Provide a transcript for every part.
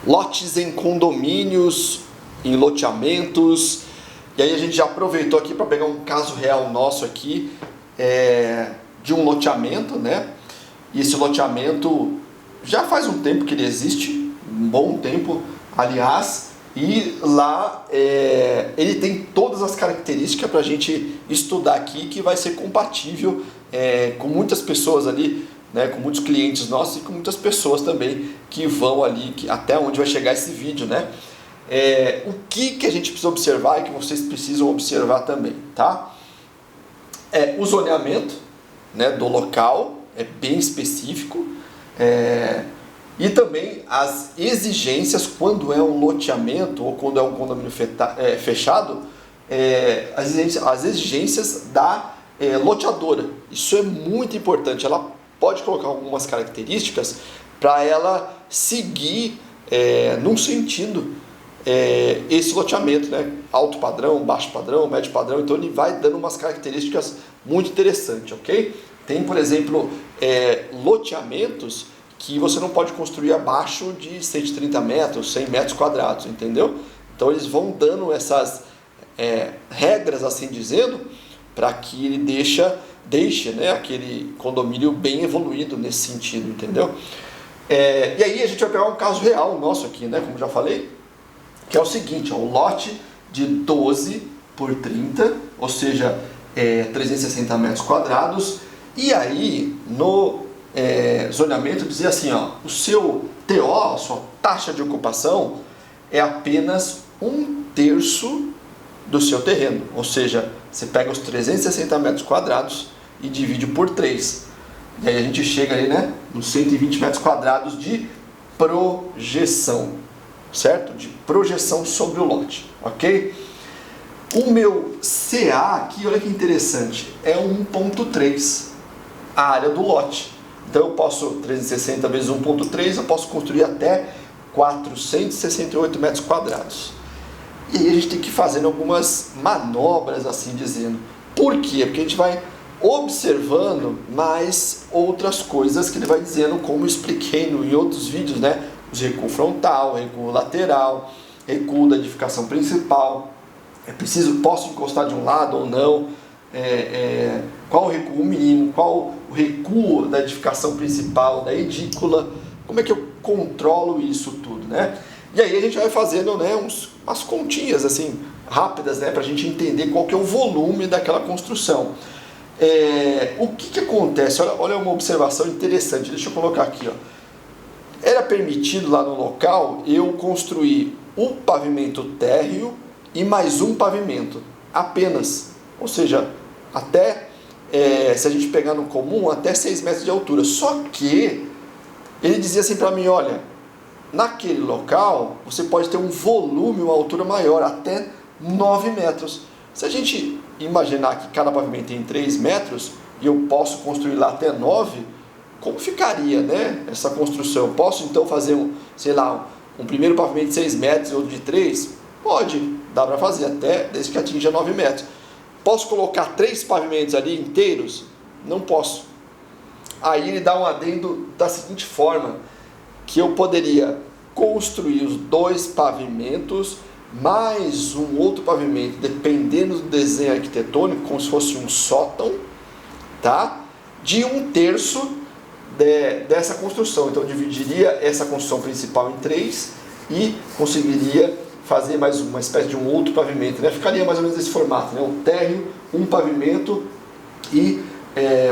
lotes em condomínios, em loteamentos. E aí a gente já aproveitou aqui para pegar um caso real nosso aqui, de um loteamento, né? E esse loteamento já faz um tempo que ele existe, um bom tempo, aliás, e lá ele tem todas as características para a gente estudar aqui, que vai ser compatível com muitas pessoas ali, né, com muitos clientes nossos e com muitas pessoas também que vão ali, até onde vai chegar esse vídeo, né? O que a gente precisa observar e que vocês precisam observar também, tá? O zoneamento, né, do local, é bem específico, e também as exigências quando é um loteamento ou quando é um condomínio fechado, as exigências da loteadora. Isso é muito importante. Ela pode colocar algumas características para ela seguir num sentido esse loteamento, né? Alto padrão, baixo padrão, médio padrão. Então ele vai dando umas características muito interessantes, ok? Tem, por exemplo, loteamentos que você não pode construir abaixo de 130 metros, 100 metros quadrados, entendeu? Então eles vão dando essas regras, assim dizendo, para que ele deixe, né, aquele condomínio bem evoluído nesse sentido, entendeu? E aí a gente vai pegar um caso real nosso aqui, né, como já falei, que é o seguinte, um lote de 12 por 30, ou seja, 360 metros quadrados, e aí no zoneamento dizia assim, ó, o seu TO, a sua taxa de ocupação, é apenas 1/3 do seu terreno, ou seja, você pega os 360 metros quadrados e divide por 3, e aí a gente chega ali, né, nos 120 metros quadrados de projeção, certo? De projeção sobre o lote, ok? O meu CA aqui, olha que interessante, é 1.3, a área do lote. Então eu posso, 360 vezes 1.3, eu posso construir até 468 metros quadrados. E aí a gente tem que ir fazendo algumas manobras, assim dizendo. Por quê? Porque a gente vai observando mais outras coisas que ele vai dizendo, como eu expliquei em outros vídeos, né? Os recuo frontal, recuo lateral, recuo da edificação principal. Posso encostar de um lado ou não? Qual o recuo mínimo? Qual o recuo da edificação principal, da edícula? Como é que eu controlo isso tudo, né? E aí a gente vai fazendo, né, umas continhas assim rápidas, né, para a gente entender qual que é o volume daquela construção. O que acontece? Olha uma observação interessante. Deixa eu colocar aqui, ó. Era permitido lá no local eu construir o pavimento térreo e mais um pavimento, apenas. Ou seja, até, se a gente pegar no comum, até 6 metros de altura. Só que ele dizia assim para mim, olha, naquele local você pode ter um volume, uma altura maior, até 9 metros. Se a gente imaginar que cada pavimento tem 3 metros e eu posso construir lá até 9, como ficaria, né, essa construção? Eu posso então fazer um primeiro pavimento de 6 metros e outro de 3? Pode, dá para fazer até, desde que atinja 9 metros. Posso colocar 3 pavimentos ali inteiros? Não posso. Aí ele dá um adendo da seguinte forma, que eu poderia construir os 2 pavimentos mais um outro pavimento, dependendo do desenho arquitetônico, como se fosse um sótão, tá? De 1/3 dessa construção. Então eu dividiria essa construção principal em 3 e conseguiria fazer mais uma espécie de um outro pavimento, né? Ficaria mais ou menos desse formato, né? Um térreo, um pavimento e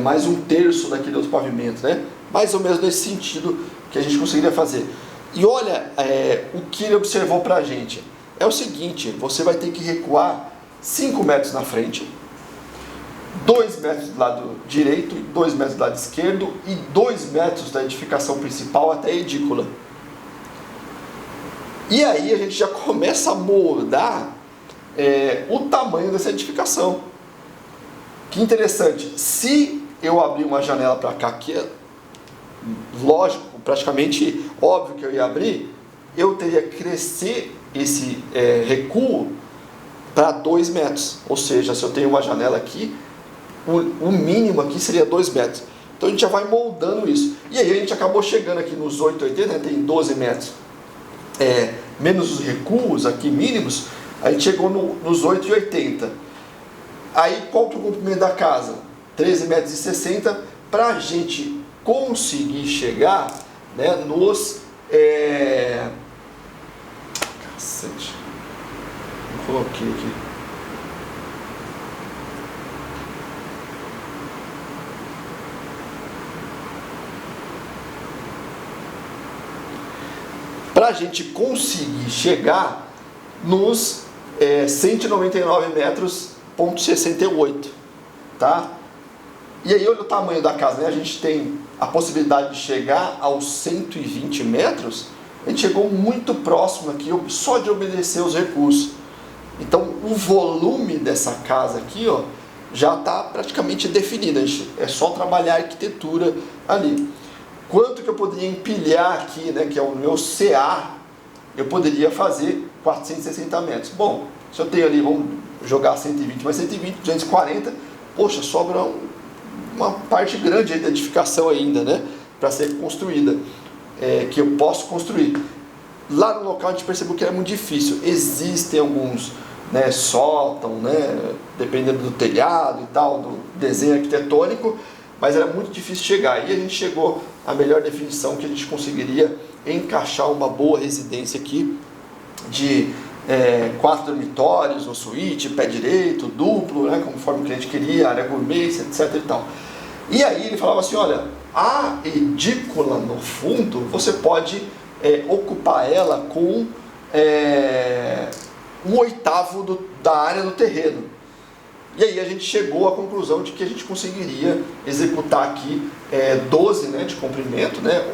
mais 1/3 daquele outro pavimento, né? Mais ou menos nesse sentido que a gente conseguiria fazer. E olha o que ele observou para a gente. É o seguinte, você vai ter que recuar 5 metros na frente, 2 metros do lado direito, 2 metros do lado esquerdo e 2 metros da edificação principal até a edícula. E aí a gente já começa a moldar o tamanho dessa edificação. Que interessante, se eu abrir uma janela para cá, que é lógico, praticamente óbvio que eu ia abrir, eu teria que crescer esse recuo para 2 metros. Ou seja, se eu tenho uma janela aqui, o mínimo aqui seria 2 metros. Então a gente já vai moldando isso. E aí a gente acabou chegando aqui nos 880, né? Tem 12 metros menos os recuos aqui mínimos, a gente chegou nos 8,80. Aí qual que é o comprimento da casa? 13,60 metros, para a gente conseguir chegar, né, nos... Cacete, eu coloquei aqui. Para a gente conseguir chegar nos 199 metros, ponto 68, tá? E aí olha o tamanho da casa, né? A gente tem a possibilidade de chegar aos 120 metros, a gente chegou muito próximo aqui, só de obedecer os recursos. Então o volume dessa casa aqui, ó, já está praticamente definido, é só trabalhar a arquitetura ali. Quanto que eu poderia empilhar aqui, né, que é o meu CA, eu poderia fazer 460 metros. Bom, se eu tenho ali, vamos jogar 120 mais 120, 240, poxa, sobra uma parte grande aí da edificação ainda, né, para ser construída, que eu posso construir. Lá no local a gente percebeu que era muito difícil. Existem alguns, né, sótão, né, dependendo do telhado e tal, do desenho arquitetônico, mas era muito difícil chegar. E a gente chegou à melhor definição que a gente conseguiria encaixar uma boa residência aqui de 4 dormitórios, uma suíte, pé direito, duplo, né, conforme o cliente queria, área gourmet, etc e tal. E aí ele falava assim, olha, a edícula no fundo, você pode ocupar ela com 1/8 da área do terreno. E aí a gente chegou à conclusão de que a gente conseguiria executar aqui 12, né, de comprimento, né?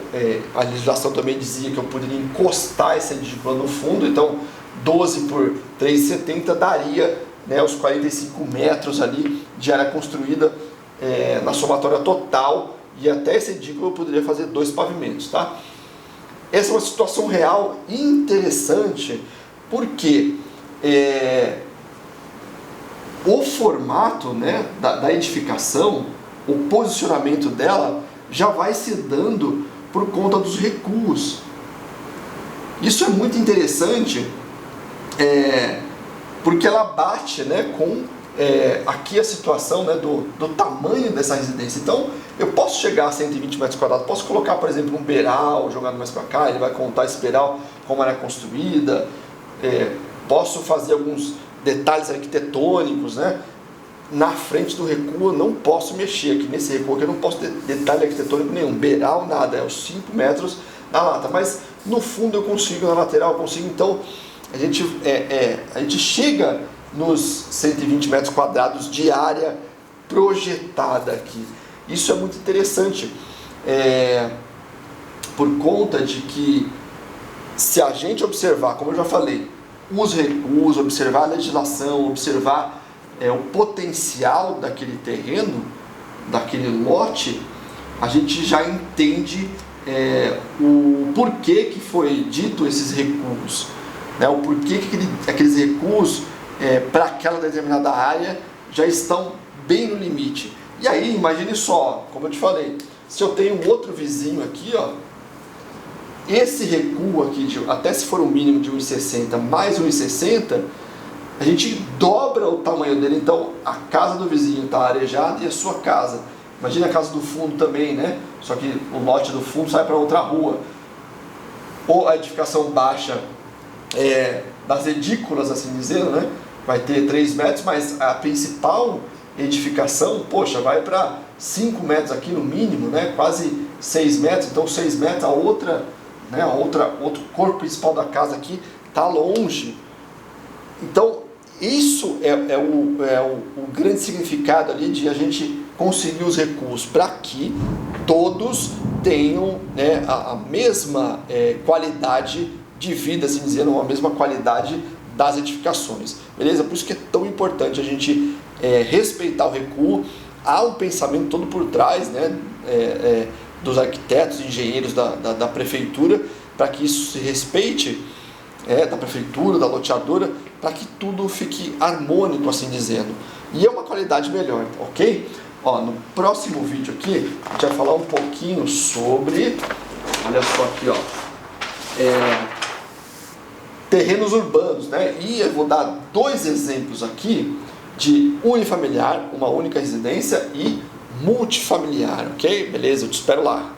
A legislação também dizia que eu poderia encostar essa edícula no fundo, então 12 por 3,70 daria, né, os 45 metros ali de área construída na somatória total, e até essa edícula eu poderia fazer 2 pavimentos, tá? Essa é uma situação real interessante, porque o formato, né, da edificação, o posicionamento dela já vai se dando por conta dos recuos. Isso é muito interessante, porque ela bate, né, com aqui a situação, né, do tamanho dessa residência. Então eu posso chegar a 120 metros quadrados, posso colocar, por exemplo, um beiral jogado mais para cá, ele vai contar esse beiral, como era construída, posso fazer alguns detalhes arquitetônicos, né? Na frente do recuo eu não posso mexer aqui nesse recuo aqui, eu não posso ter detalhe arquitetônico nenhum, beiral nada, é os 5 metros na lata, mas no fundo eu consigo, na lateral eu consigo. Então a gente chega nos 120 metros quadrados de área projetada aqui. Isso é muito interessante, por conta de que, se a gente observar, como eu já falei, os recuos, observar a legislação, observar o potencial daquele terreno, daquele lote, a gente já entende o porquê que foi dito esses recuos, né? O porquê que aqueles recuos para aquela determinada área já estão bem no limite. E aí, imagine só, como eu te falei, se eu tenho um outro vizinho aqui, ó, esse recuo aqui, até se for um mínimo de 1,60 mais 1,60, a gente dobra o tamanho dele. Então a casa do vizinho está arejada e a sua casa. Imagina a casa do fundo também, né? Só que o lote do fundo sai para outra rua. Ou a edificação baixa das edículas, assim dizendo, né? Vai ter 3 metros, mas a principal edificação, poxa, vai para 5 metros aqui no mínimo, né? Quase 6 metros. Então 6 metros, outro corpo principal da casa aqui está longe. Então isso é o grande significado ali de a gente conseguir os recursos para que todos tenham, né, a mesma qualidade de vida, assim dizendo, a mesma qualidade das edificações, beleza? Por isso que é tão importante a gente respeitar o recuo. Há um pensamento todo por trás, né, dos arquitetos, engenheiros da prefeitura, para que isso se respeite, da prefeitura, da loteadora, para que tudo fique harmônico, assim dizendo, e é uma qualidade melhor, ok? Ó, no próximo vídeo aqui, a gente vai falar um pouquinho sobre, olha só aqui, ó, terrenos urbanos, né? E eu vou dar 2 exemplos aqui de unifamiliar, uma única residência, e multifamiliar, ok? Beleza, eu te espero lá.